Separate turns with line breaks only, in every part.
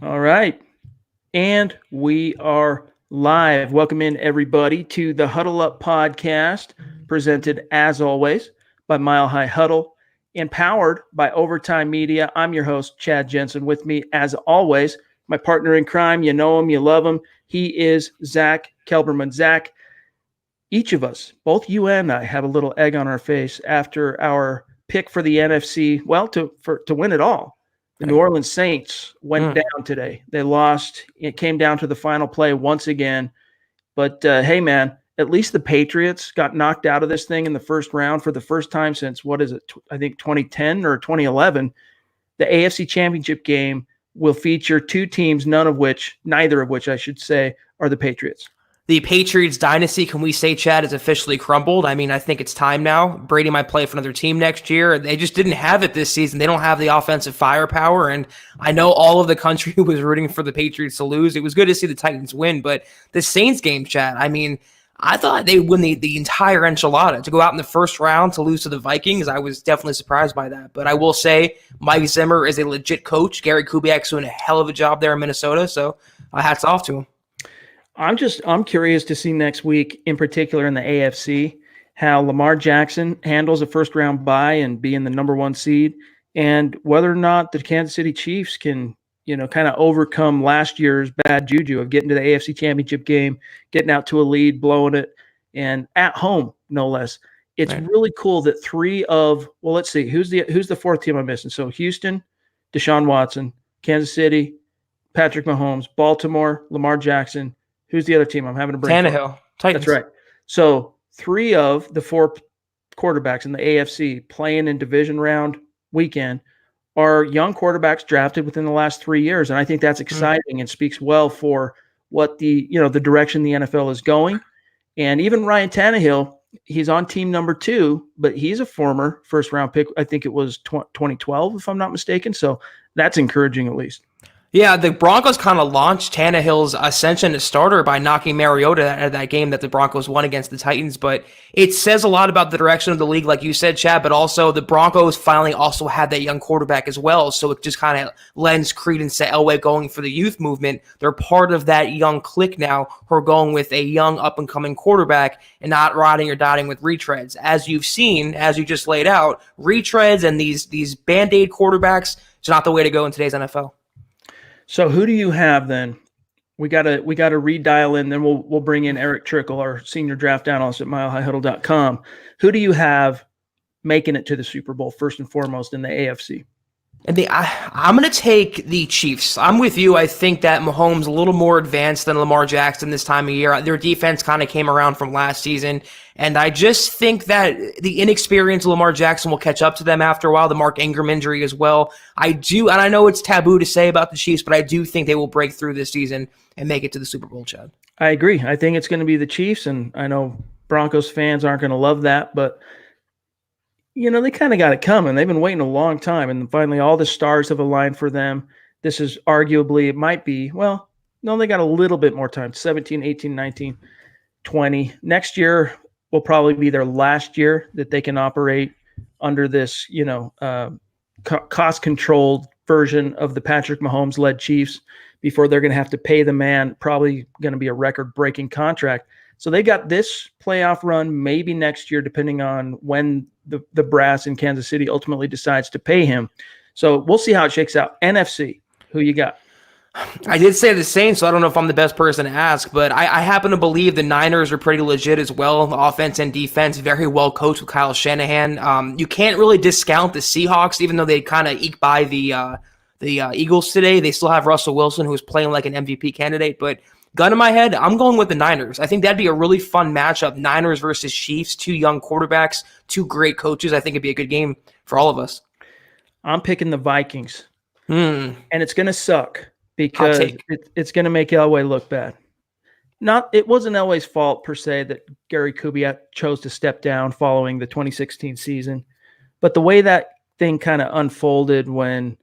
All right. And we are live. Welcome in, everybody, to the Huddle Up podcast, presented, as always, by Mile High Huddle and powered by Overtime Media. I'm your host, Chad Jensen. With me, as always, my partner in crime. You know him, you love him. He is Zack Kelberman. Zack, each of us, both you and I, have a little egg on our face after our pick for the NFC, well, to win it all. The New Orleans Saints went down today. They lost. It came down to the final play once again. But, hey, man, at least the Patriots got knocked out of this thing in the first round for the first time since, I think 2010 or 2011. The AFC Championship game will feature two teams, neither of which I should say, are the Patriots.
The Patriots dynasty, can we say, Chad, has officially crumbled? I mean, I think it's time now. Brady might play for another team next year. They just didn't have it this season. They don't have the offensive firepower, and I know all of the country was rooting for the Patriots to lose. It was good to see the Titans win, but the Saints game, Chad, I mean, I thought they'd win the entire enchilada. To go out in the first round to lose to the Vikings, I was definitely surprised by that. But I will say Mike Zimmer is a legit coach. Gary Kubiak's doing a hell of a job there in Minnesota, so hats off to him.
I'm curious to see next week, in particular in the AFC, how Lamar Jackson handles a first round bye and being the number one seed, and whether or not the Kansas City Chiefs can, kind of overcome last year's bad juju of getting to the AFC Championship game, getting out to a lead, blowing it, and at home, no less. It's really cool that let's see, who's the fourth team I'm missing? So Houston, Deshaun Watson, Kansas City, Patrick Mahomes, Baltimore, Lamar Jackson. Who's the other team? I'm having a brain
Tannehill. Titans.
That's right. So 3 of the 4 quarterbacks in the AFC playing in division round weekend are young quarterbacks drafted within the last 3 years. And I think that's exciting and speaks well for what the direction the NFL is going. And even Ryan Tannehill, he's on team number 2, but he's a former first round pick. I think it was 2012, if I'm not mistaken. So that's encouraging at least.
Yeah, the Broncos kind of launched Tannehill's ascension as starter by knocking Mariota out of that game that the Broncos won against the Titans. But it says a lot about the direction of the league, like you said, Chad, but also the Broncos finally also had that young quarterback as well. So it just kind of lends credence to Elway going for the youth movement. They're part of that young clique now who are going with a young up-and-coming quarterback and not riding or dotting with retreads. As you've seen, as you just laid out, retreads and these Band-Aid quarterbacks, it's not the way to go in today's NFL.
So who do you have then? We gotta redial in. Then we'll bring in Erick Trickel, our senior draft analyst at milehighhuddle.com. Who do you have making it to the Super Bowl first and foremost in the AFC?
And I'm going to take the Chiefs. I'm with you. I think that Mahomes a little more advanced than Lamar Jackson this time of year. Their defense kind of came around from last season. And I just think that the inexperienced Lamar Jackson will catch up to them after a while, the Mark Ingram injury as well. I do, and I know it's taboo to say about the Chiefs, but I do think they will break through this season and make it to the Super Bowl, Chad.
I agree. I think it's going to be the Chiefs, and I know Broncos fans aren't going to love that, but they kind of got it coming. They've been waiting a long time, and finally all the stars have aligned for them. This is arguably, it might be, well, no, they got a little bit more time, 17, 18, 19, 20. Next year will probably be their last year that they can operate under this, cost-controlled version of the Patrick Mahomes-led Chiefs before they're going to have to pay the man, probably going to be a record-breaking contract. So they got this playoff run maybe next year, depending on when the brass in Kansas City ultimately decides to pay him. So we'll see how it shakes out. NFC, who you got?
I did say the Saints, so I don't know if I'm the best person to ask, but I happen to believe the Niners are pretty legit as well. The offense and defense, very well coached with Kyle Shanahan. You can't really discount the Seahawks, even though they kind of eke by the Eagles today. They still have Russell Wilson, who's playing like an MVP candidate, but gun in my head, I'm going with the Niners. I think that'd be a really fun matchup. Niners versus Chiefs, 2 young quarterbacks, 2 great coaches. I think it'd be a good game for all of us.
I'm picking the Vikings. And it's going to suck because it's going to make Elway look bad. It wasn't Elway's fault per se that Gary Kubiak chose to step down following the 2016 season. But the way that thing kind of unfolded when,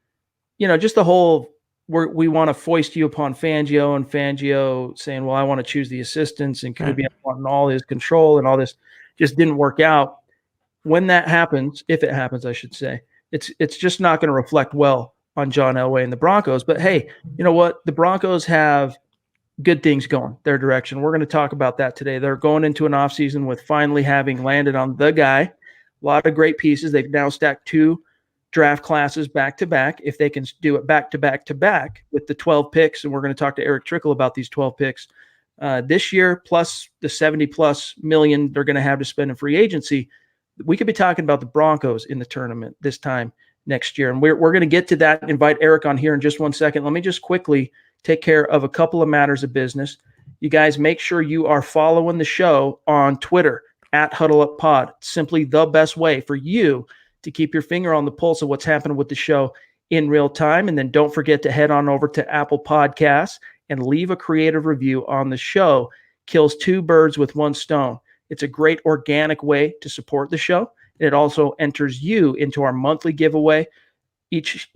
just the whole we want to foist you upon Fangio, and Fangio saying, well, I want to choose the assistants, and Kubiak wanting all his control and all this just didn't work out. When that happens, if it happens, I should say, it's just not going to reflect well on John Elway and the Broncos. But hey, you know what? The Broncos have good things going their direction. We're going to talk about that today. They're going into an offseason with finally having landed on the guy. A lot of great pieces. They've now stacked 2 draft classes back to back. If they can do it back to back to back with the 12 picks, and we're going to talk to Erick Trickel about these 12 picks this year, plus the 70+ million they're going to have to spend in free agency, we could be talking about the Broncos in the tournament this time next year. And we're going to get to that and invite Erick on here in just one second. Let me just quickly take care of a couple of matters of business. You guys make sure you are following the show on Twitter at Huddle Up Pod. Simply the best way for you to keep your finger on the pulse of what's happening with the show in real time. And then don't forget to head on over to Apple Podcasts and leave a creative review on the show. Kills 2 birds with 1 stone. It's a great organic way to support the show. It also enters you into our monthly giveaway. Each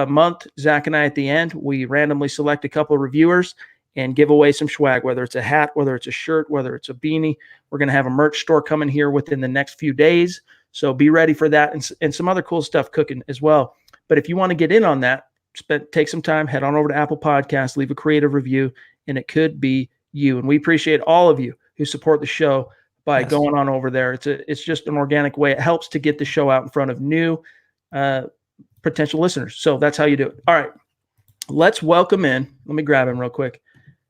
month, Zach and I at the end, we randomly select a couple of reviewers and give away some swag, whether it's a hat, whether it's a shirt, whether it's a beanie. We're going to have a merch store coming here within the next few days. So be ready for that and some other cool stuff cooking as well. But if you want to get in on that, take some time, head on over to Apple Podcasts, leave a creative review, and it could be you. And we appreciate all of you who support the show by going on over there. It's just an organic way. It helps to get the show out in front of new potential listeners. So that's how you do it. All right, let's welcome in. Let me grab him real quick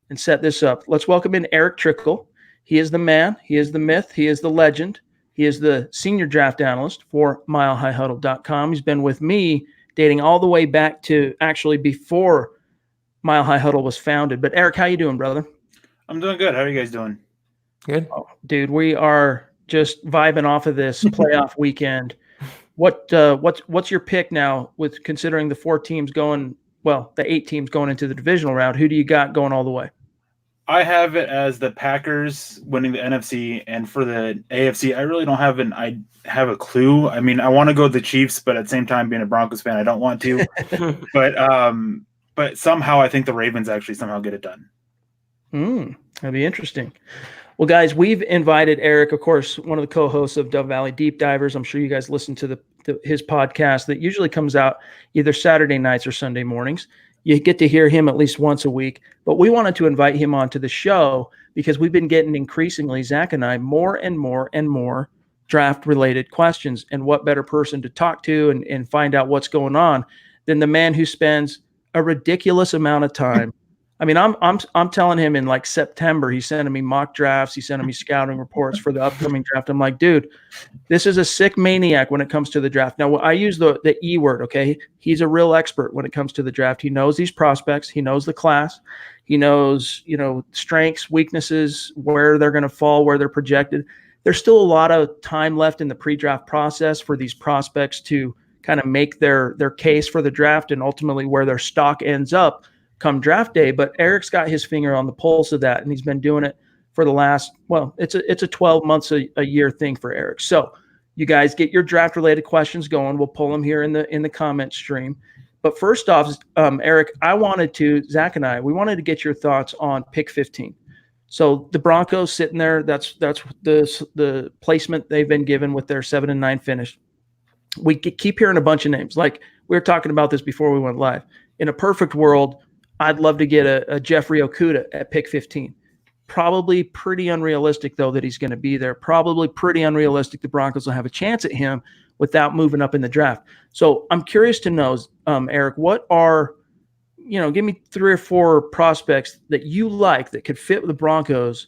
and set this up. Let's welcome in Erick Trickel. He is the man. He is the myth. He is the legend. He is the senior draft analyst for MileHighHuddle.com. He's been with me dating all the way back to actually before Mile High Huddle was founded. But Erick, how you doing, brother?
I'm doing good. How are you guys doing?
Good.
Oh, dude, we are just vibing off of this playoff weekend. What's your pick now with considering the 4 teams going, well, the 8 teams going into the divisional round? Who do you got going all the way?
I have it as the Packers winning the NFC, and for the AFC, I really don't have a clue. I mean, I want to go with the Chiefs, but at the same time, being a Broncos fan, I don't want to. But somehow I think the Ravens actually somehow get it done.
That'd be interesting. Well, guys, we've invited Erick, of course, one of the co-hosts of Dove Valley Deep Divers. I'm sure you guys listen to his podcast that usually comes out either Saturday nights or Sunday mornings. You get to hear him at least once a week. But we wanted to invite him onto the show because we've been getting increasingly, Zach and I, more and more draft-related questions. And what better person to talk to and find out what's going on than the man who spends a ridiculous amount of time. I mean, I'm telling him in like September, he's sending me mock drafts. He's sending me scouting reports for the upcoming draft. I'm like, dude, this is a sick maniac when it comes to the draft. Now, I use the E word, okay? He's a real expert when it comes to the draft. He knows these prospects. He knows the class. He knows, strengths, weaknesses, where they're going to fall, where they're projected. There's still a lot of time left in the pre-draft process for these prospects to kind of make their case for the draft and ultimately where their stock ends up come draft day. But Erick's got his finger on the pulse of that, and he's been doing it for the last, well, it's a 12 months a year thing for Erick. So you guys get your draft related questions going. We'll pull them here in the comment stream. But first off, Erick, Zach and I wanted to get your thoughts on pick 15. So the Broncos sitting there, that's the placement they've been given with their 7-9 finish. We keep hearing a bunch of names. Like we were talking about this before we went live. In a perfect world, I'd love to get a Jeffrey Okudah at pick 15. Probably pretty unrealistic, though, that he's going to be there. Probably pretty unrealistic the Broncos will have a chance at him without moving up in the draft. So I'm curious to know, Erick, what are, give me 3 or 4 prospects that you like that could fit with the Broncos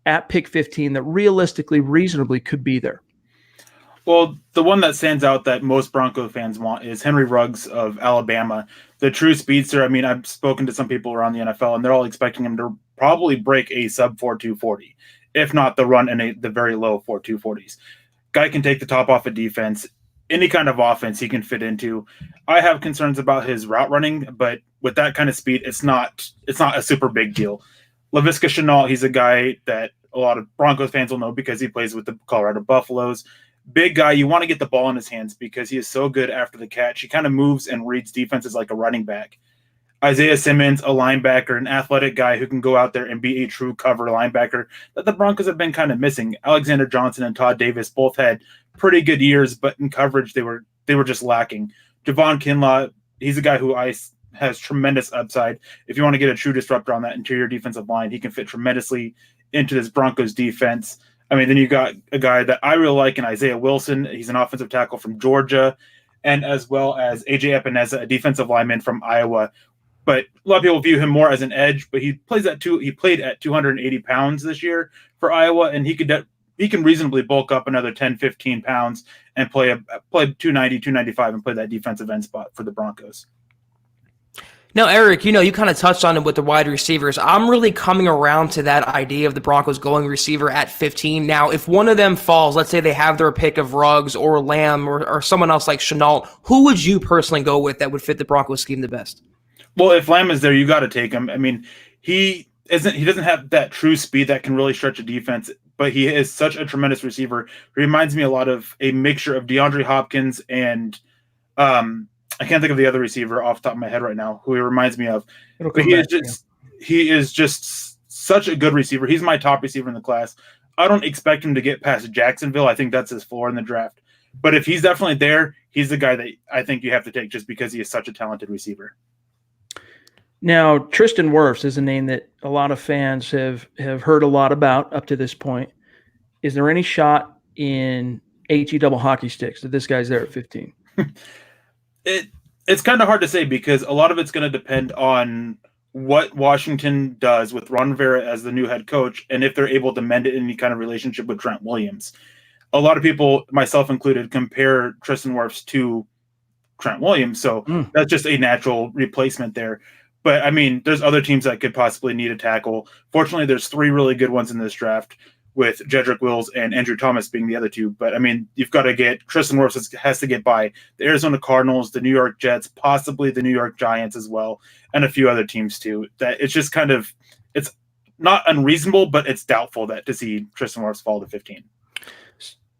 at pick 15 that realistically, reasonably could be there.
Well, the one that stands out that most Bronco fans want is Henry Ruggs of Alabama, the true speedster. I mean, I've spoken to some people around the NFL, and they're all expecting him to probably break a sub-4 240, if not the run in the very low 4 240s. Guy can take the top off of defense. Any kind of offense he can fit into. I have concerns about his route running, but with that kind of speed, it's not a super big deal. Laviska Shenault, he's a guy that a lot of Broncos fans will know because he plays with the Colorado Buffaloes. Big guy, you want to get the ball in his hands because he is so good after the catch. He kind of moves and reads defenses like a running back. Isaiah Simmons, a linebacker, an athletic guy who can go out there and be a true cover linebacker that the Broncos have been kind of missing. Alexander Johnson and Todd Davis both had pretty good years, but in coverage they were just lacking. Javon Kinlaw, he's a guy who has tremendous upside. If you want to get a true disruptor on that interior defensive line, he can fit tremendously into this Broncos defense. I mean, then you got a guy that I really like in Isiah Wilson. He's an offensive tackle from Georgia, and as well as AJ Epineza, a defensive lineman from Iowa. But a lot of people view him more as an edge, but he played at 280 pounds this year for Iowa, and he can reasonably bulk up another 10, 15 pounds and play 290, 295 and play that defensive end spot for the Broncos.
Now, Eric, you kind of touched on it with the wide receivers. I'm really coming around to that idea of the Broncos going receiver at 15. Now, if one of them falls, let's say they have their pick of Ruggs or Lamb or someone else like Chenault, who would you personally go with that would fit the Broncos scheme the best?
Well, if Lamb is there, you got to take him. I mean, he doesn't have that true speed that can really stretch a defense, but he is such a tremendous receiver. He reminds me a lot of a mixture of DeAndre Hopkins and I can't think of the other receiver off the top of my head right now who he reminds me of. But he is just such a good receiver. He's my top receiver in the class. I don't expect him to get past Jacksonville. I think that's his floor in the draft. But if he's definitely there, he's the guy that I think you have to take just because he is such a talented receiver.
Now, Tristan Worse is a name that a lot of fans have heard a lot about up to this point. Is there any shot in HE double hockey sticks that this guy's there at 15?
It's kind of hard to say because a lot of it's going to depend on what Washington does with Ron Rivera as the new head coach and if they're able to mend it in any kind of relationship with Trent Williams. A lot of people, myself included, compare Tristan Wirfs to Trent Williams, so that's just a natural replacement there. But, I mean, there's other teams that could possibly need a tackle. Fortunately, there's 3 really good ones in this draft, with Jedrick Wills and Andrew Thomas being the other 2. But, I mean, you've got to get – Tristan Wirfs has to get by the Arizona Cardinals, the New York Jets, possibly the New York Giants as well, and a few other teams too. That it's just kind of – it's not unreasonable, but it's doubtful that to see Tristan Wirfs fall to 15.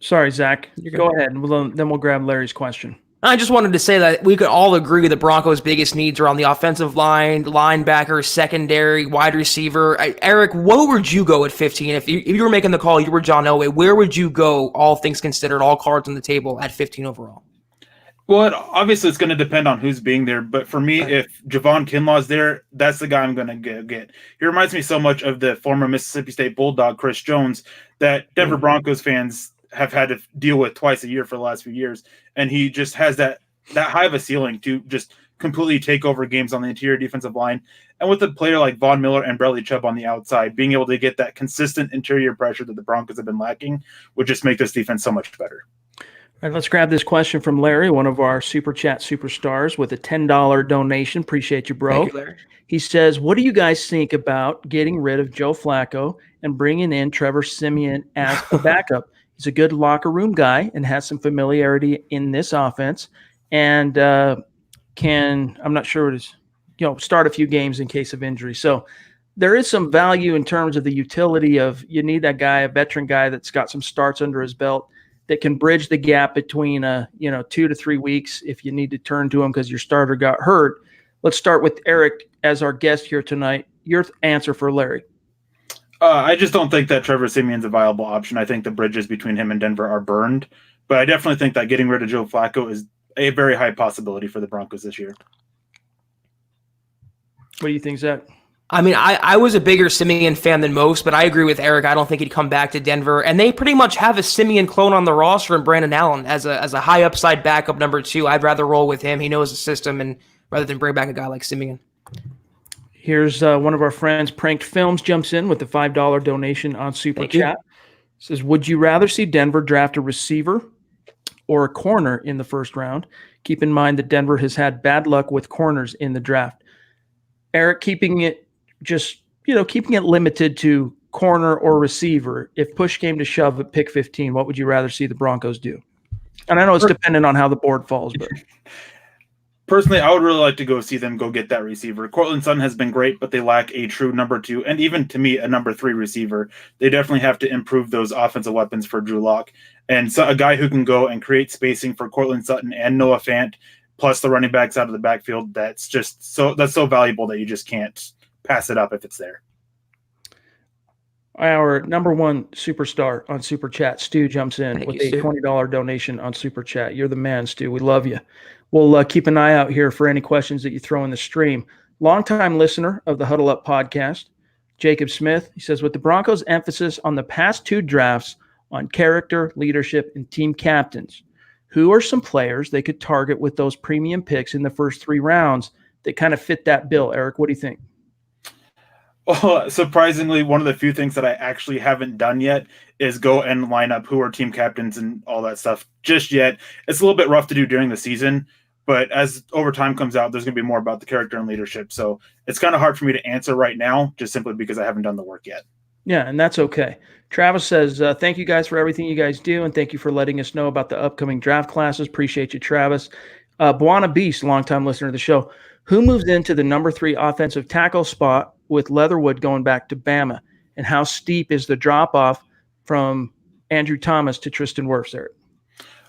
Sorry, Zach. Go ahead, and then we'll grab Larry's question.
I just wanted to say that we could all agree the Broncos' biggest needs are on the offensive line, linebacker, secondary, wide receiver. Eric, what would you go at 15? If you were making the call, you were John Elway, where would you go, all things considered, all cards on the table, at 15 overall?
Well, obviously it's going to depend on who's being there. But for me, if Javon Kinlaw's there, that's the guy I'm going to get. He reminds me so much of the former Mississippi State Bulldog, Chris Jones, that Denver Broncos fans have had to deal with twice a year for the last few years. And he just has that high of a ceiling to just completely take over games on the interior defensive line. And with a player like Von Miller and Bradley Chubb on the outside, being able to get that consistent interior pressure that the Broncos have been lacking would just make this defense so much better.
All right, let's grab this question from Larry, one of our Super Chat superstars, with a $10 donation. Appreciate you, bro.
Thank you, Larry.
He says, what do you guys think about getting rid of Joe Flacco and bringing in Trevor Siemian as the backup? He's a good locker room guy and has some familiarity in this offense, and can, I'm not sure it is, start a few games in case of injury. So there is some value in terms of the utility of, you need that guy, a veteran guy that's got some starts under his belt that can bridge the gap between 2 to 3 weeks if you need to turn to him because your starter got hurt. Let's start with Eric as our guest here tonight. Your answer for Larry.
I just don't think that Trevor Siemian's a viable option. I think the bridges between him and Denver are burned. But I definitely think that getting rid of Joe Flacco is a very high possibility for the Broncos this year.
What do you think, Zach?
I mean, I was a bigger Siemian fan than most, but I agree with Eric. I don't think he'd come back to Denver. And they pretty much have a Siemian clone on the roster in Brandon Allen as a high upside backup number 2. I'd rather roll with him. He knows the system, and rather than bring back a guy like Siemian.
Here's one of our friends, Pranked Films, jumps in with a $5 donation on Super Chat. Says, would you rather see Denver draft a receiver or a corner in the first round? Keep in mind that Denver has had bad luck with corners in the draft. Eric, keeping it limited to corner or receiver, if push came to shove at pick 15, what would you rather see the Broncos do? And I know it's dependent on how the board falls, but
personally, I would really like to go see them go get that receiver. Cortland Sutton has been great, but they lack a true number 2 and even, to me, a number 3 receiver. They definitely have to improve those offensive weapons for Drew Lock. And so a guy who can go and create spacing for Cortland Sutton and Noah Fant, plus the running backs out of the backfield, that's so valuable that you just can't pass it up if it's there.
Our number one superstar on Super Chat, Stu, jumps in
Thank
with
you,
a
Stu.
$20 donation on Super Chat. You're the man, Stu. We love you. We'll keep an eye out here for any questions that you throw in the stream. Longtime listener of the Huddle Up podcast, Jacob Smith, he says, with the Broncos' emphasis on the past 2 drafts on character, leadership, and team captains, who are some players they could target with those premium picks in the first 3 rounds that kind of fit that bill? Eric, what do you think?
Well, surprisingly, one of the few things that I actually haven't done yet is go and line up who are team captains and all that stuff just yet. It's a little bit rough to do during the season, but as overtime comes out, there's going to be more about the character and leadership. So it's kind of hard for me to answer right now, just simply because I haven't done the work yet.
Yeah, and that's okay. Travis says, thank you guys for everything you guys do, and thank you for letting us know about the upcoming draft classes. Appreciate you, Travis. Buana Beast, longtime listener to the show. Who moves into the number 3 offensive tackle spot with Leatherwood going back to Bama? And how steep is the drop-off from Andrew Thomas to Tristan Worse, Eric?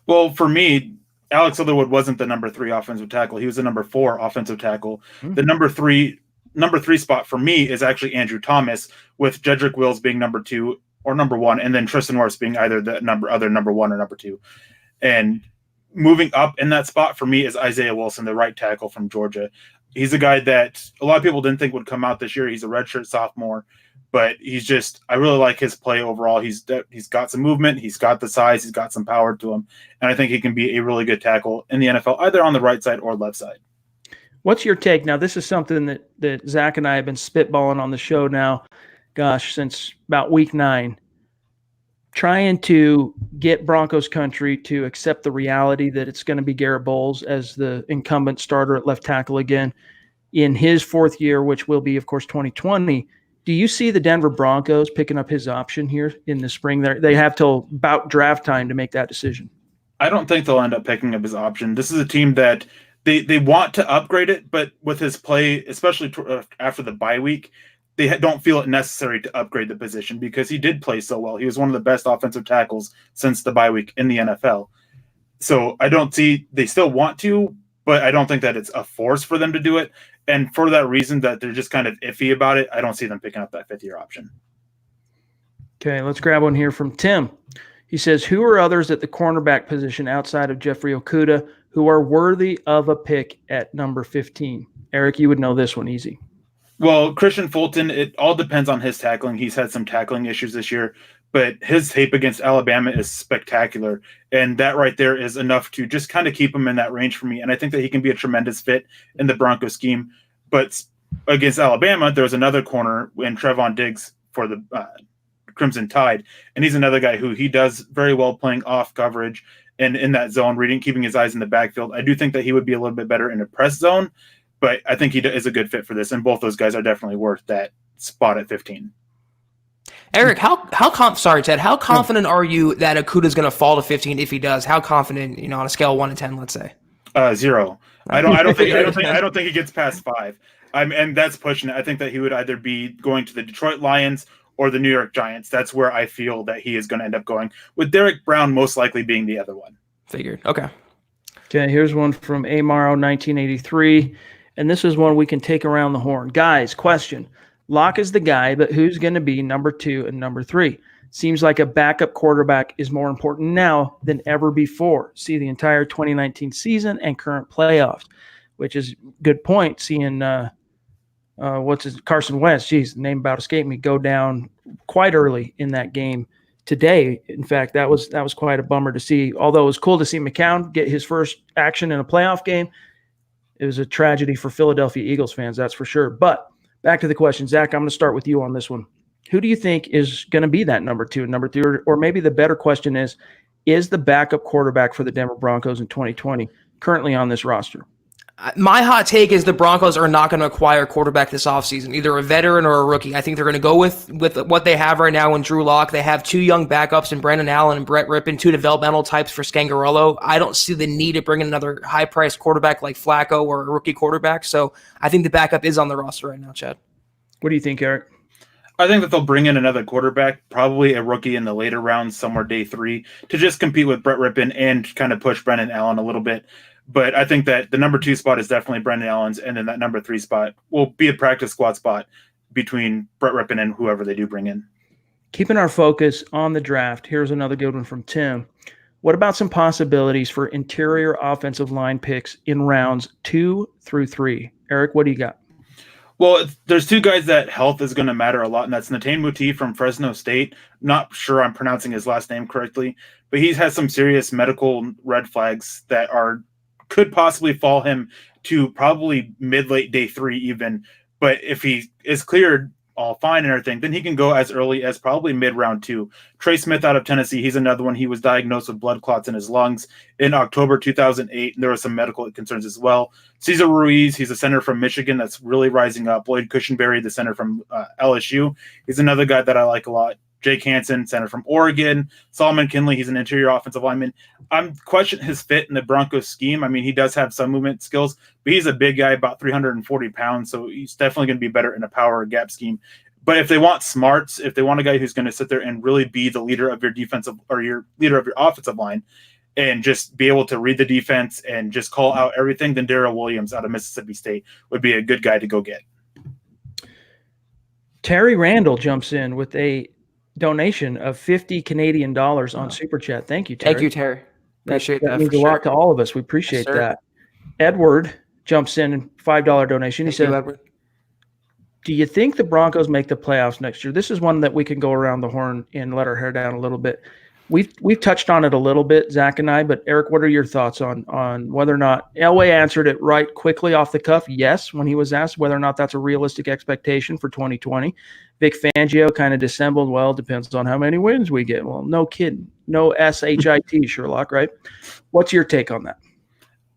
Well, for me, Alex Leatherwood wasn't the number 3 offensive tackle. He was the number 4 offensive tackle.
Mm-hmm.
The number three spot for me is actually Andrew Thomas, with Jedrick Wills being number 2 or number 1, and then Tristan Worse being either the number 1 or number 2. And moving up in that spot for me is Isiah Wilson, the right tackle from Georgia. He's a guy that a lot of people didn't think would come out this year. He's a redshirt sophomore, but I really like his play overall. He's got some movement. He's got the size. He's got some power to him. And I think he can be a really good tackle in the NFL, either on the right side or left side.
What's your take? Now, this is something that Zach and I have been spitballing on the show now, since about week 9. Trying to get Broncos country to accept the reality that it's going to be Garrett Bowles as the incumbent starter at left tackle again in his 4th year, which will be, of course, 2020. Do you see the Denver Broncos picking up his option here in the spring? They have till about draft time to make that decision.
I don't think they'll end up picking up his option. This is a team that they want to upgrade it, but with his play, especially after the bye week, they don't feel it necessary to upgrade the position because he did play so well. He was one of the best offensive tackles since the bye week in the NFL. So they still want to, but I don't think that it's a force for them to do it. And for that reason that they're just kind of iffy about it, I don't see them picking up that 5th-year option.
Okay, let's grab one here from Tim. He says, who are others at the cornerback position outside of Jeffrey Okudah who are worthy of a pick at number 15? Eric, you would know this one easy.
Well, Christian Fulton, it all depends on his tackling. He's had some tackling issues this year, but his tape against Alabama is spectacular. And that right there is enough to just kind of keep him in that range for me. And I think that he can be a tremendous fit in the Broncos scheme. But against Alabama, there was another corner in Trevon Diggs for the Crimson Tide. And he's another guy who he does very well playing off coverage and in that zone, keeping his eyes in the backfield. I do think that he would be a little bit better in a press zone, but I think he is a good fit for this, and both those guys are definitely worth that spot at 15.
Eric, how confident are you that Okudah is going to fall to 15 if he does? How confident, on a scale of 1 to 10, let's say?
0. I don't think he gets past 5. And that's pushing it. I think that he would either be going to the Detroit Lions or the New York Giants. That's where I feel that he is going to end up going, with Derek Brown most likely being the other one.
Figured. Okay,
here's one from Amaro 1983. And this is one we can take around the horn. Guys, question. Locke is the guy, but who's going to be number 2 and number 3? Seems like a backup quarterback is more important now than ever before. See the entire 2019 season and current playoffs, which is a good point. Seeing Carson Wentz, geez, the name about escaped me, go down quite early in that game today. In fact, that was quite a bummer to see. Although it was cool to see McCown get his first action in a playoff game, it was a tragedy for Philadelphia Eagles fans, that's for sure. But back to the question, Zach, I'm going to start with you on this one. Who do you think is going to be that number 2 and number 3? Or maybe the better question is the backup quarterback for the Denver Broncos in 2020 currently on this roster?
My hot take is the Broncos are not going to acquire a quarterback this offseason, either a veteran or a rookie. I think they're going to go with what they have right now in Drew Lock. They have 2 young backups in Brandon Allen and Brett Rippon, 2 developmental types for Scangarello. I don't see the need to bring in another high-priced quarterback like Flacco or a rookie quarterback. So I think the backup is on the roster right now, Chad.
What do you think, Eric?
I think that they'll bring in another quarterback, probably a rookie in the later rounds, somewhere day 3, to just compete with Brett Rippon and kind of push Brandon Allen a little bit. But I think that the number 2 spot is definitely Brandon Allen's, and then that number 3 spot will be a practice squad spot between Brett Rippon and whoever they do bring in.
Keeping our focus on the draft, here's another good one from Tim. What about some possibilities for interior offensive line picks in rounds 2 through 3? Eric, what do you got?
Well, there's two guys that health is going to matter a lot, and that's Natane Muti from Fresno State. Not sure I'm pronouncing his last name correctly, but he's had some serious medical red flags that could possibly fall him to probably mid-late day 3 even. But if he is cleared all fine and everything, then he can go as early as probably mid-round 2. Trey Smith out of Tennessee, he's another one. He was diagnosed with blood clots in his lungs in October 2008, and there were some medical concerns as well. Cesar Ruiz, he's a center from Michigan that's really rising up. Lloyd Cushenberry, the center from LSU, he's another guy that I like a lot. Jake Hansen, center from Oregon. Solomon Kinley, he's an interior offensive lineman. I'm questioning his fit in the Broncos scheme. I mean, he does have some movement skills, but he's a big guy, about 340 pounds, so he's definitely going to be better in a power gap scheme. But if they want smarts, if they want a guy who's going to sit there and really be the leader of your defensive or your leader of your offensive line and just be able to read the defense and just call out everything, then Darrell Williams out of Mississippi State would be a good guy to go get.
Terry Randall jumps in with a donation of 50 Canadian dollars on Super Chat. Thank you, Terry.
Thank you, Terry. Appreciate that.
That means a lot to all of us. We appreciate that. Edward jumps in, $5 donation. He said,
Edward.
Do you think the Broncos make the playoffs next year? This is one that we can go around the horn and let our hair down a little bit. We've touched on it a little bit, Zach and I, but Eric, what are your thoughts on whether or not Elway answered it right quickly off the cuff? Yes, when he was asked whether or not that's a realistic expectation for 2020. Vic Fangio kind of dissembled, well, depends on how many wins we get. Well, no kidding. No SHIT, Sherlock, right? What's your take on that?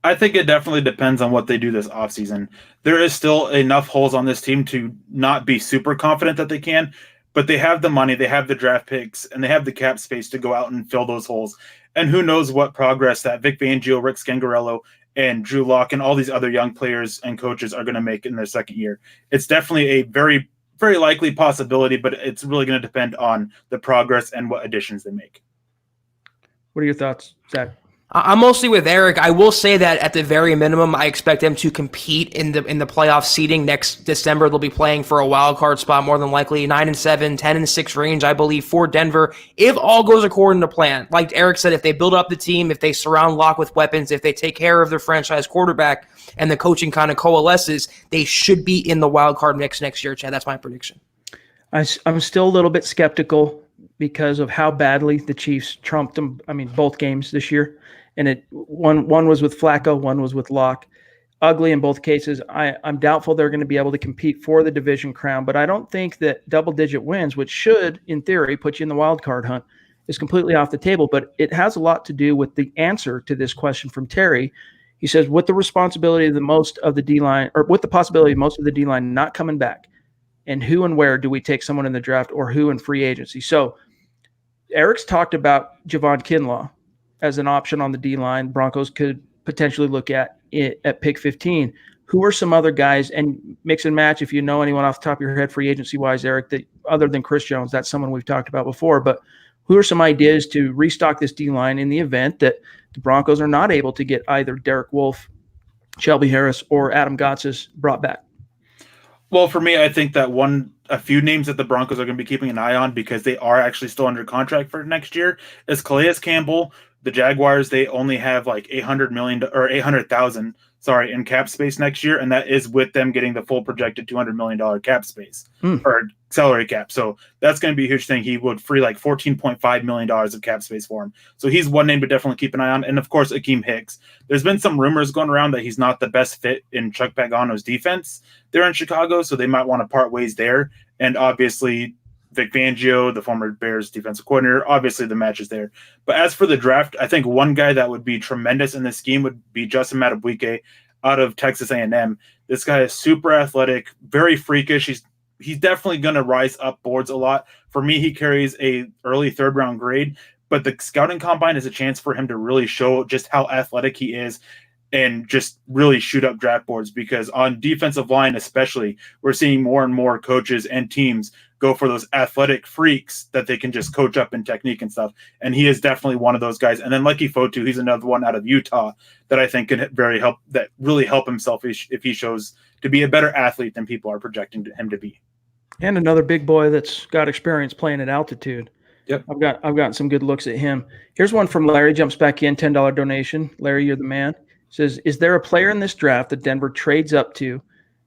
I think it definitely depends on what they do this offseason. There is still enough holes on this team to not be super confident that they can, but they have the money, they have the draft picks, and they have the cap space to go out and fill those holes. And who knows what progress that Vic Fangio, Rick Scangarello, and Drew Lock and all these other young players and coaches are going to make in their second year. It's definitely a very, very likely possibility, but it's really going to depend on the progress and what additions they make.
What are your thoughts, Zach?
I'm mostly with Eric. I will say that at the very minimum, I expect them to compete in the playoff seeding next December. They'll be playing for a wild card spot, more than likely 9-7, 10-6 range, I believe, for Denver. If all goes according to plan, like Eric said, if they build up the team, if they surround Locke with weapons, if they take care of their franchise quarterback, and the coaching kind of coalesces, they should be in the wild card mix next year. Chad, that's my prediction.
I'm still a little bit skeptical because of how badly the Chiefs trumped them. I mean, both games this year. And one was with Flacco, one was with Locke. Ugly in both cases. I'm doubtful they're going to be able to compete for the division crown, but I don't think that double-digit wins, which should, in theory, put you in the wild card hunt, is completely off the table. But it has a lot to do with the answer to this question from Terry. He says, with the responsibility of most of the D-line, or with the possibility of most of the D-line not coming back, and who and where do we take someone in the draft or who in free agency? So Eric's talked about Javon Kinlaw as an option on the D-line. Broncos could potentially look at it at pick 15. Who are some other guys, and mix and match if you know anyone off the top of your head free agency-wise, Eric, that other than Chris Jones, that's someone we've talked about before, but who are some ideas to restock this D-line in the event that the Broncos are not able to get either Derek Wolfe, Shelby Harris, or Adam Gotsis brought back?
Well, for me, I think that a few names that the Broncos are going to be keeping an eye on because they are actually still under contract for next year is Calais Campbell. The Jaguars, they only have like $800,000 in cap space next year, and that is with them getting the full projected $200 million cap space or salary cap. So that's going to be a huge thing. He would free like $14.5 million of cap space for him. So he's one name to definitely keep an eye on. And of course, Akeem Hicks. There's been some rumors going around that he's not the best fit in Chuck Pagano's defense there in Chicago, so they might want to part ways there. And obviously, Vic Fangio, the former Bears defensive coordinator, obviously the match is there. But as for the draft, I think one guy that would be tremendous in this scheme would be Justin Madubuike out of Texas A&M. This guy is super athletic, very freakish. He's definitely going to rise up boards a lot. For me, he carries a early third-round grade, but the scouting combine is a chance for him to really show just how athletic he is and just really shoot up draft boards, because on defensive line especially, we're seeing more and more coaches and teams go for those athletic freaks that they can just coach up in technique and stuff. And he is definitely one of those guys. And then Lucky Fotu, he's another one out of Utah that I think can really help himself if he shows to be a better athlete than people are projecting him to be.
And another big boy that's got experience playing at altitude.
Yep.
I've gotten some good looks at him. Here's one from Larry, jumps back in, $10 donation. Larry, you're the man. Says, is there a player in this draft that Denver trades up to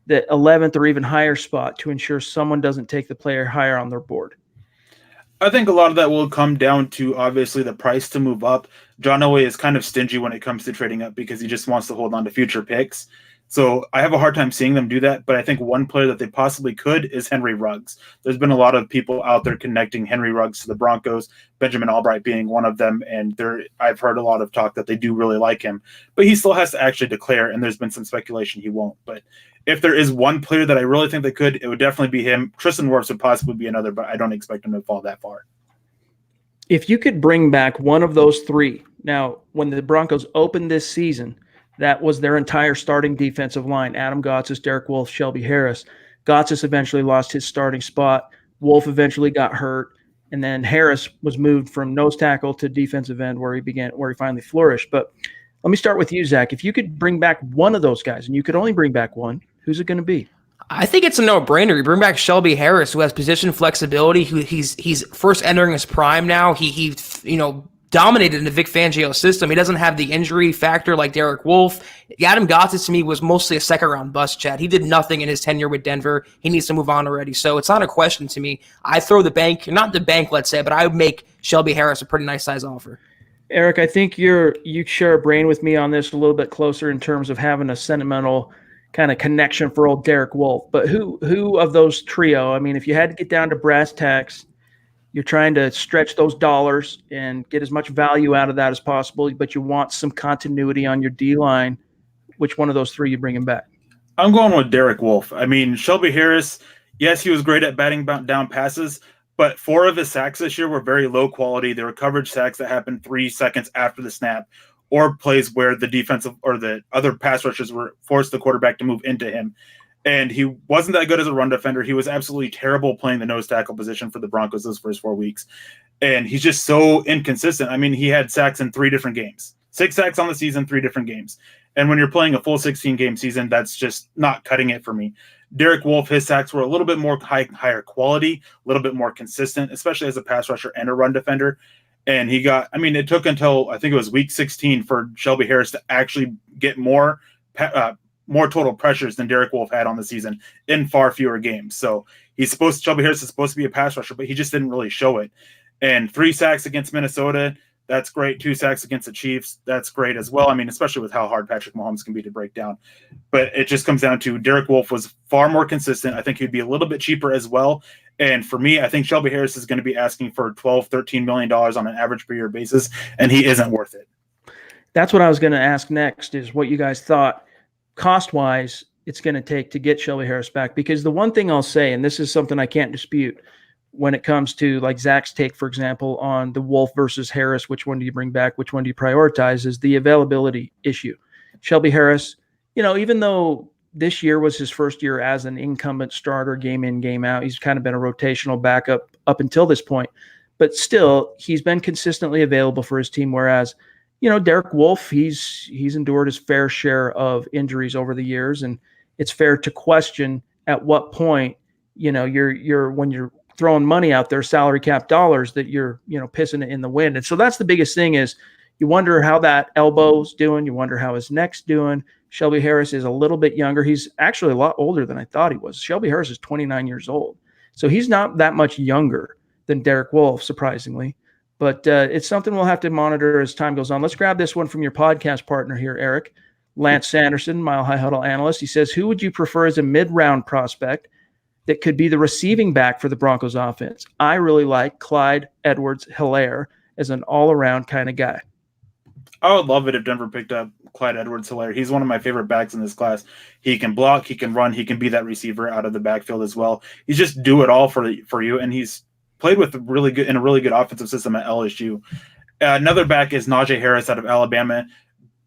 the 11th or even higher spot to ensure someone doesn't take the player higher on their board?
I think a lot of that will come down to obviously the price to move up. John Elway is kind of stingy when it comes to trading up because he just wants to hold on to future picks. So I have a hard time seeing them do that, but I think one player that they possibly could is Henry Ruggs. There's been a lot of people out there connecting Henry Ruggs to the Broncos, Benjamin Albright being one of them, and I've heard a lot of talk that they do really like him, but he still has to actually declare, and there's been some speculation he won't. But if there is one player that I really think they could, it would definitely be him. Tristan Worse would possibly be another, but I don't expect him to fall that far.
If you could bring back one of those three, now when the Broncos opened this season, that was their entire starting defensive line. Adam Gotsis, Derek Wolfe, Shelby Harris. Gotsis eventually lost his starting spot. Wolfe eventually got hurt. And then Harris was moved from nose tackle to defensive end where he finally flourished. But let me start with you, Zach. If you could bring back one of those guys, and you could only bring back one, who's it going to be?
I think it's a no-brainer. You bring back Shelby Harris, who has position flexibility. He's first entering his prime now. He dominated in the Vic Fangio system. He doesn't have the injury factor like Derek Wolfe. Adam Gotsis, to me, was mostly a second-round bust, Chad. He did nothing in his tenure with Denver. He needs to move on already. So it's not a question to me. I throw the bank, not the bank, let's say, but I would make Shelby Harris a pretty nice size offer.
Eric, I think you share a brain with me on this a little bit closer in terms of having a sentimental kind of connection for old Derek Wolfe. But who of those trio, I mean, if you had to get down to brass tacks, you're trying to stretch those dollars and get as much value out of that as possible, but you want some continuity on your D-line. Which one of those three you bringing back?
I'm going with Derek Wolfe. I mean, Shelby Harris, yes, he was great at batting down passes, but 4 of his sacks this year were very low quality. They were coverage sacks that happened 3 seconds after the snap, or plays where the defensive or the other pass rushers were forced the quarterback to move into him. And he wasn't that good as a run defender. He was absolutely terrible playing the nose tackle position for the Broncos those first 4 weeks. And he's just so inconsistent. I mean, he had sacks in 3 different games. 6 sacks on the season, 3 different games. And when you're playing a full 16-game season, that's just not cutting it for me. Derek Wolfe, his sacks were a little bit more higher quality, a little bit more consistent, especially as a pass rusher and a run defender. And it took until I think it was week 16 for Shelby Harris to actually get more total pressures than Derek Wolfe had on the season in far fewer games. So Shelby Harris is supposed to be a pass rusher, but he just didn't really show it. And 3 sacks against Minnesota, that's great. 2 sacks against the Chiefs, that's great as well. I mean, especially with how hard Patrick Mahomes can be to break down. But it just comes down to Derek Wolfe was far more consistent. I think he'd be a little bit cheaper as well. And for me, I think Shelby Harris is going to be asking for $12, $13 million on an average per year basis, and he isn't worth it.
That's what I was going to ask next, is what you guys thought cost-wise it's going to take to get Shelby Harris back. Because the one thing I'll say, and this is something I can't dispute, when it comes to like Zach's take, for example, on the Wolfe versus Harris, which one do you bring back, which one do you prioritize, is the availability issue. Shelby Harris, even though this year was his first year as an incumbent starter, game in, game out, he's kind of been a rotational backup up until this point. But still, he's been consistently available for his team, whereas Derek Wolfe, he's endured his fair share of injuries over the years, and it's fair to question at what point, you're when you're throwing money out there, salary cap dollars, that you're, pissing it in the wind. And so that's the biggest thing, is you wonder how that elbow's doing. You wonder how his neck's doing. Shelby Harris is a little bit younger. He's actually a lot older than I thought he was. Shelby Harris is 29 years old. So he's not that much younger than Derek Wolfe, surprisingly. But it's something we'll have to monitor as time goes on. Let's grab this one from your podcast partner here, Eric. Lance Sanderson, Mile High Huddle analyst. He says, who would you prefer as a mid-round prospect that could be the receiving back for the Broncos offense? I really like Clyde Edwards-Helaire as an all-around kind of guy.
I would love it if Denver picked up Clyde Edwards-Helaire. He's one of my favorite backs in this class. He can block, he can run, he can be that receiver out of the backfield as well. He's just do it all for you, and he's played with a really good offensive system at LSU. Another back is Naja Harris out of Alabama.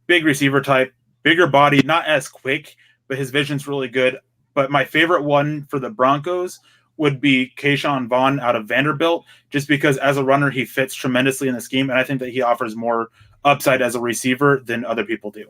Big receiver type, bigger body, not as quick, but his vision's really good. But my favorite one for the Broncos would be Keyshawn Vaughn out of Vanderbilt, just because as a runner, he fits tremendously in the scheme, and I think that he offers more upside as a receiver than other people do.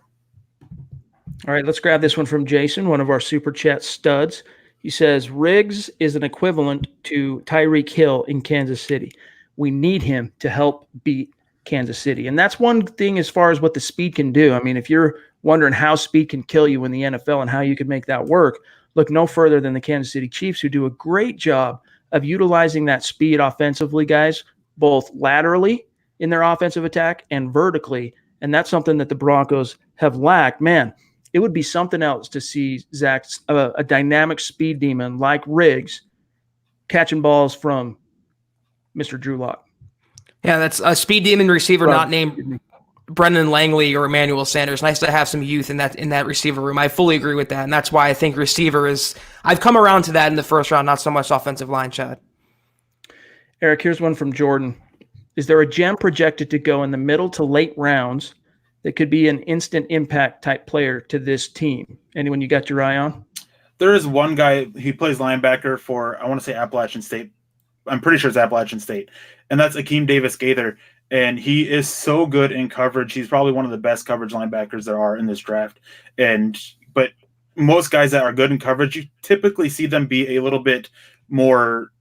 All right, let's grab this one from Jason, one of our Super Chat studs. He says, Riggs is an equivalent to Tyreek Hill in Kansas City. We need him to help beat Kansas City. And that's one thing as far as what the speed can do. I mean, if you're wondering how speed can kill you in the NFL and how you can make that work, look no further than the Kansas City Chiefs, who do a great job of utilizing that speed offensively, guys, both laterally in their offensive attack and vertically. And that's something that the Broncos have lacked. Man, it would be something else to see Zach, a dynamic speed demon like Riggs, catching balls from Mr. Drew Lock.
Yeah, that's a speed demon receiver not named Brendan Langley or Emmanuel Sanders. Nice to have some youth in that receiver room. I fully agree with that, and that's why I think receiver is. I've come around to that in the first round, not so much offensive line, Chad.
Eric, here's one from Jordan. Is there a gem projected to go in the middle to late rounds that could be an instant impact type player to this team? Anyone you got your eye on?
There is one guy, he plays linebacker for, I want to say Appalachian State. I'm pretty sure it's Appalachian State. And that's Akeem Gaither. And he is so good in coverage. He's probably one of the best coverage linebackers there are in this draft. But most guys that are good in coverage, you typically see them be a little bit more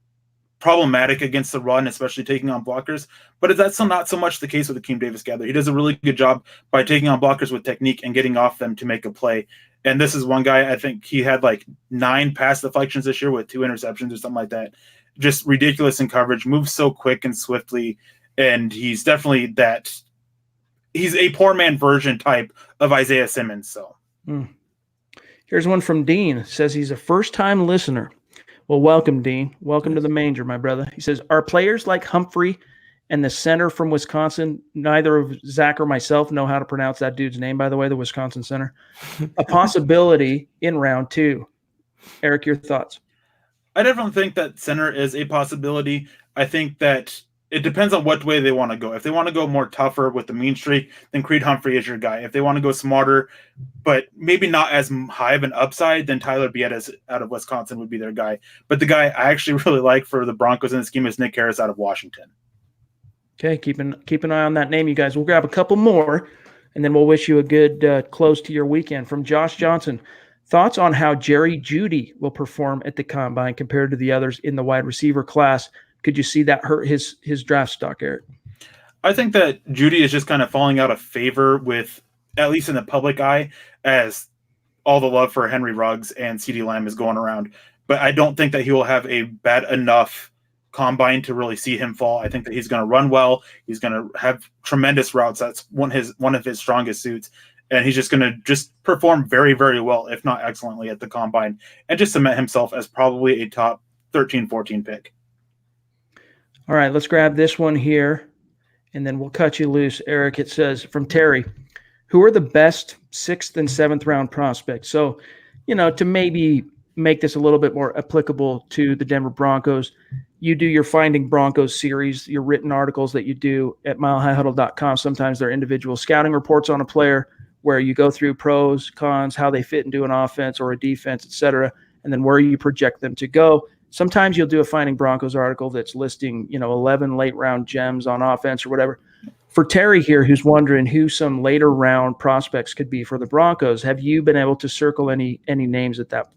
problematic against the run, especially taking on blockers. But that's not so much the case with Akeem Gaither. He does a really good job by taking on blockers with technique and getting off them to make a play. And this is one guy, I think he had like 9 pass deflections this year with 2 interceptions or something like that. Just ridiculous in coverage, moves so quick and swiftly. And he's definitely that. He's a poor man version type of Isaiah Simmons. So
Here's one from Dean. Says he's a first-time listener. Well, welcome, Dean. Welcome to the manger, my brother. He says, are players like Humphrey and the center from Wisconsin, neither of Zach or myself know how to pronounce that dude's name, by the way, the Wisconsin center, a possibility in round 2? Eric, your thoughts?
I definitely think that center is a possibility. I think that it depends on what way they want to go. If they want to go more tougher with the mean streak, then Creed Humphrey is your guy. If they want to go smarter, but maybe not as high of an upside, then Tyler Biadasz out of Wisconsin would be their guy. But the guy I actually really like for the Broncos in the scheme is Nick Harris out of Washington.
Okay, keep an eye on that name, you guys. We'll grab a couple more, and then we'll wish you a good close to your weekend. From Josh Johnson, thoughts on how Jerry Judy will perform at the Combine compared to the others in the wide receiver class? Could you see that hurt his draft stock, Eric?
I think that Judy is just kind of falling out of favor with, at least in the public eye, as all the love for Henry Ruggs and CeeDee Lamb is going around. But I don't think that he will have a bad enough Combine to really see him fall. I think that he's going to run well. He's going to have tremendous routes. That's one of his strongest suits. And he's just going to just perform very, very well, if not excellently, at the Combine, and just cement himself as probably a top 13, 14 pick.
All right, let's grab this one here, and then we'll cut you loose, Eric. It says, from Terry, who are the best 6th and 7th round prospects? So, to maybe make this a little bit more applicable to the Denver Broncos, you do your Finding Broncos series, your written articles that you do at milehighhuddle.com. Sometimes they're individual scouting reports on a player where you go through pros, cons, how they fit into an offense or a defense, et cetera, and then where you project them to go. Sometimes you'll do a Finding Broncos article that's listing, 11 late round gems on offense or whatever. For Terry here, who's wondering who some later round prospects could be for the Broncos, have you been able to circle any names at that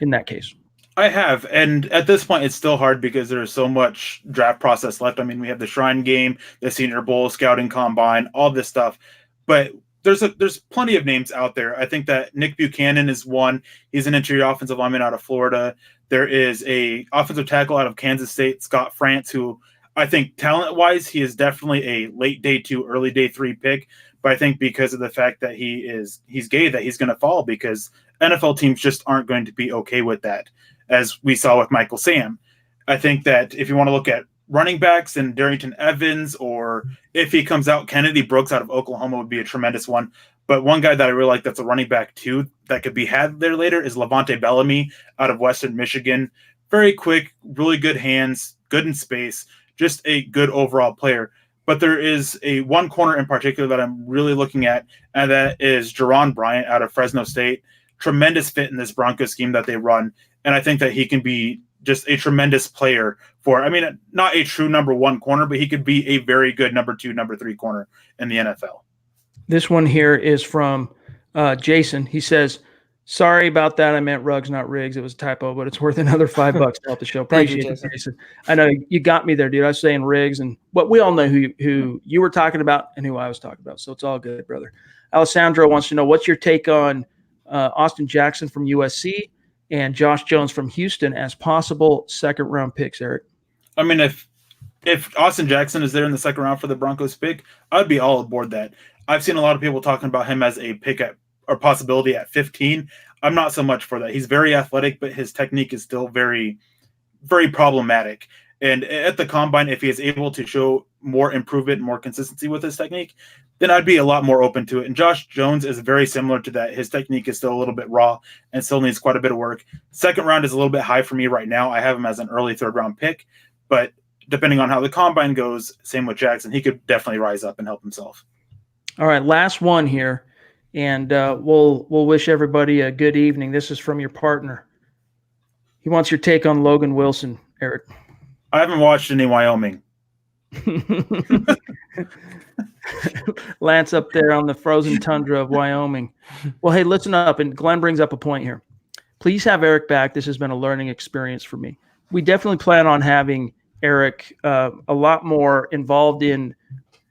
in that case?
I have, and at this point, it's still hard because there's so much draft process left. I mean, we have the Shrine Game, the Senior Bowl, Scouting Combine, all this stuff, but there's plenty of names out there. I think that Nick Buchanan is one. He's an interior offensive lineman out of Florida. There is a offensive tackle out of Kansas State, Scott France, who I think talent-wise, he is definitely a late day 2, early day 3 pick. But I think because of the fact that he's gay, that he's going to fall because NFL teams just aren't going to be okay with that, as we saw with Michael Sam. I think that if you want to look at running backs and Darrington Evans, or if he comes out, Kennedy Brooks out of Oklahoma would be a tremendous one. But one guy that I really like that's a running back too that could be had there later is Levante Bellamy out of Western Michigan. Very quick, really good hands, good in space, just a good overall player. But there is one corner in particular that I'm really looking at, and that is Jerron Bryant out of Fresno State. Tremendous fit in this Broncos scheme that they run. And I think that he can be just a tremendous player not a true number 1 corner, but he could be a very good number 2, number 3 corner in the NFL.
This one here is from Jason. He says, Sorry about that. I meant Ruggs, not Riggs. It was a typo, but it's worth another $5 to help the show.
Thank you,
Appreciate it, Jason. I know you got me there, dude. I was saying Riggs, and but we all know who you were talking about and who I was talking about, so it's all good, brother. Alessandro wants to know, what's your take on Austin Jackson from USC and Josh Jones from Houston as possible second-round picks, Eric?
I mean, if Austin Jackson is there in the second round for the Broncos pick, I'd be all aboard that. I've seen a lot of people talking about him as a pick at or possibility at 15. I'm not so much for that. He's very athletic, but his technique is still very, very problematic. And at the combine, if he is able to show more improvement, more consistency with his technique, then I'd be a lot more open to it. And Josh Jones is very similar to that. His technique is still a little bit raw and still needs quite a bit of work. Second round is a little bit high for me right now. I have him as an early third round pick, but depending on how the combine goes, same with Jackson, he could definitely rise up and help himself.
All right, last one here, and we'll wish everybody a good evening. This is from your partner. He wants your take on Logan Wilson, Eric.
I haven't watched any Wyoming.
Lance up there on the frozen tundra of Wyoming. Well, hey, listen up, and Glenn brings up a point here. Please have Eric back. This has been a learning experience for me. We definitely plan on having Eric a lot more involved in,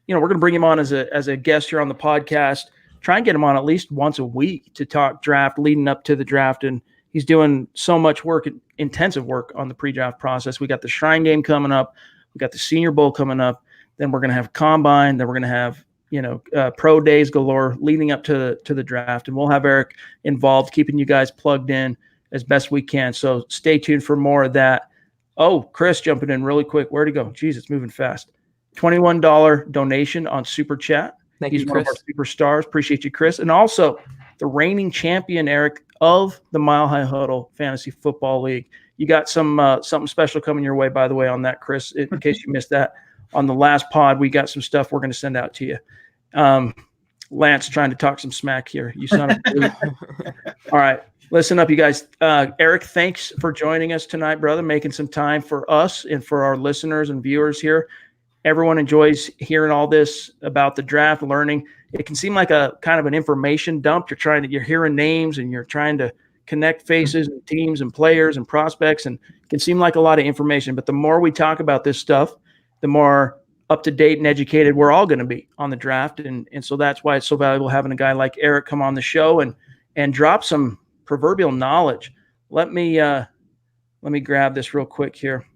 we're going to bring him on as a guest here on the podcast, try and get him on at least once a week to talk draft leading up to the draft. And he's doing so much work, intensive work on the pre-draft process. We got the Shrine Game coming up. We got the Senior Bowl coming up. Then we're going to have Combine. Then we're going to have, pro days galore leading up to the draft. And we'll have Eric involved, keeping you guys plugged in as best we can. So stay tuned for more of that. Oh, Chris jumping in really quick. Where'd he go? Jeez, it's moving fast. $21 donation on Super Chat.
Thank you, Chris.
One of our superstars. Appreciate you, Chris. And also the reigning champion, Eric, of the Mile High Huddle Fantasy Football League. You got something special coming your way, by the way, on that, Chris, in case you missed that. On the last pod, we got some stuff we're going to send out to you. Lance trying to talk some smack here. You son of a All right. Listen up, you guys. Eric, thanks for joining us tonight, brother, making some time for us and for our listeners and viewers here. Everyone enjoys hearing all this about the draft, learning. It can seem like a kind of an information dump. You're hearing names and you're trying to connect faces and teams and players and prospects, and it can seem like a lot of information. But the more we talk about this stuff, the more up-to-date and educated we're all going to be on the draft. And so that's why it's so valuable having a guy like Eric come on the show and drop some proverbial knowledge. Let me grab this real quick here.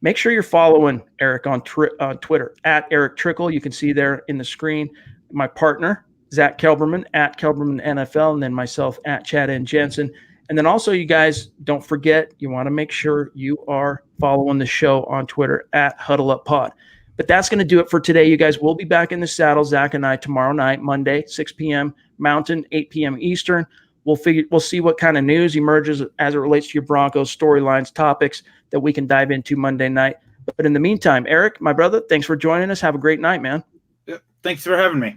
Make sure you're following Eric on Twitter at Erick Trickel. You can see there in the screen my partner, Zack Kelberman at Kelberman NFL, and then myself at Chad and Jensen. And then also, you guys, don't forget, you want to make sure you are following the show on Twitter at Huddle Up Pod. But that's going to do it for today. You guys will be back in the saddle, Zach and I, tomorrow night, Monday, 6 p.m. Mountain, 8 p.m. Eastern. We'll see what kind of news emerges as it relates to your Broncos storylines, topics that we can dive into Monday night. But in the meantime, Eric, my brother, thanks for joining us. Have a great night, man.
Yep. Thanks for having me.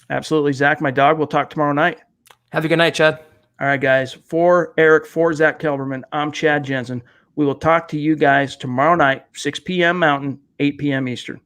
Absolutely. Zach, my dog, we'll talk tomorrow night.
Have a good night, Chad.
All right, guys. For Eric, for Zack Kelberman, I'm Chad Jensen. We will talk to you guys tomorrow night, 6 p.m. Mountain, 8 p.m. Eastern.